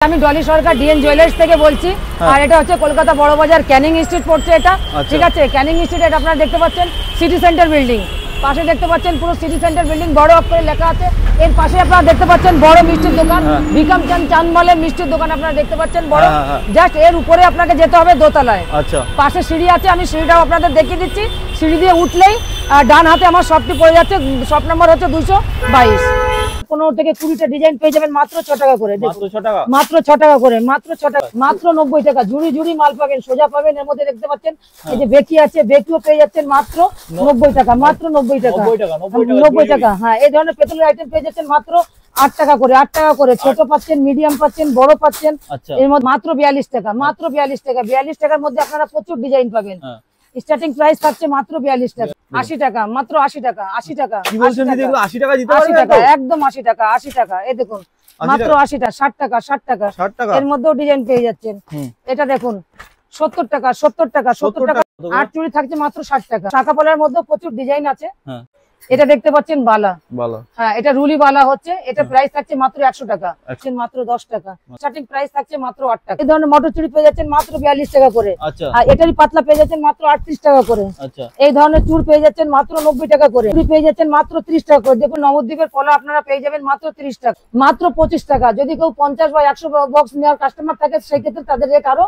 আমি ডলি সরকার DNA jewellers থেকে বলছি। আর এটা হচ্ছে কলকাতা বড় বাজার ক্যানিং স্ট্রিট পড়ছে এটা। ঠিক আছে, ক্যানিং স্ট্রিট এটা আপনারা দেখতে পাচ্ছেন সিটি সেন্টার বিল্ডিং, পাশে দেখতে পাচ্ছেন পুরো সিটি সেন্টার বিল্ডিং বড় অক্ষরে লেখা আছে। এর পাশে আপনারা দেখতে পাচ্ছেন বড় মিষ্টির দোকান, বিকাম চাঁদমালের মিষ্টির দোকান আপনারা দেখতে পাচ্ছেন বড়। জাস্ট এর উপরে আপনাকে যেতে হবে দোতলায়। আচ্ছা, পাশে সিঁড়ি আছে, আমি সিঁড়িটাও আপনাদের দেখিয়ে দিচ্ছি। সিঁড়ি দিয়ে উঠলেই ডান হাতে আমার শপটি পড়ে যাচ্ছে। শপ নাম্বার হচ্ছে 222। 15 থেকে 20টা ডিজাইন পেয়ে যাবেন মাত্র 6 টাকা করে। মাত্র 6 টাকা, মাত্র 6 টাকা করে, মাত্র 6 টাকা, মাত্র 90 টাকা। ঝুড়ি ঝুড়ি মাল পাবেন, সোজা পাবেন। এর মধ্যে দেখতে পাচ্ছেন এই যে বেকি আছে, বেকিও পেয়ে যাচ্ছেন মাত্র 90 টাকা, মাত্র 90 টাকা, 90 টাকা। হ্যাঁ, এই ধরনের পেতলের আইটেম পেয়ে যাচ্ছেন মাত্র 8 টাকা করে, 8 টাকা করে। ছোট পাচ্ছেন, মিডিয়াম পাচ্ছেন, বড় পাচ্ছেন। এর মধ্যে মাত্র 42 টাকা, মাত্র 42 টাকা। 42 টাকার মধ্যে আপনারা প্রচুর ডিজাইন পাবেন। স্টার্টিং প্রাইস থাকছে মাত্র 42 টাকা, 80 টাকা, মাত্র 80 টাকা, 80 টাকা। কি বলছেন দিদি, এগুলো 80 টাকা দিতে পারবেন? 80 টাকা, একদম 80 টাকা, 80 টাকা। এই দেখুন মাত্র 80 টাকা, 60 টাকা, 60 টাকা, 60 টাকা। এর মধ্যেও ডিজাইন পেয়ে যাচ্ছেন। এটা দেখুন 70 টাকা, 70 টাকা, 70 টাকা। আর চুড়ি থাকছে মাত্র 60 টাকা। শাখা পলার মধ্যে প্রচুর ডিজাইন আছে। এটা দেখতে পাচ্ছেন বালা, হ্যাঁ এটা রুলি বালা হচ্ছে। এটা প্রাইস থাকছে মাত্র 100 টাকা, মাত্র 10 টাকা। স্টার্টিং প্রাইস থাকছে মাত্র 8 টাকা। এই ধরনের মোটর চুড়ি পেয়ে যাচ্ছেন মাত্র 42 টাকা করে। আর এটারই পাতলা পেয়ে যাচ্ছেন মাত্র 38 টাকা করে। এই ধরনের চুড় পেয়ে যাচ্ছেন মাত্র 90 টাকা করে। চুড়ি পেয়ে যাচ্ছেন মাত্র 30 টাকা করে। দেখুন নবদ্বীপের পলা আপনারা পেয়ে যাবেন মাত্র 30 টাকা, মাত্র 25 টাকা। যদি কেউ 50 বা 100 বক্স নেওয়ার কাস্টমার থাকে সেই ক্ষেত্রে তাদের রেট আরো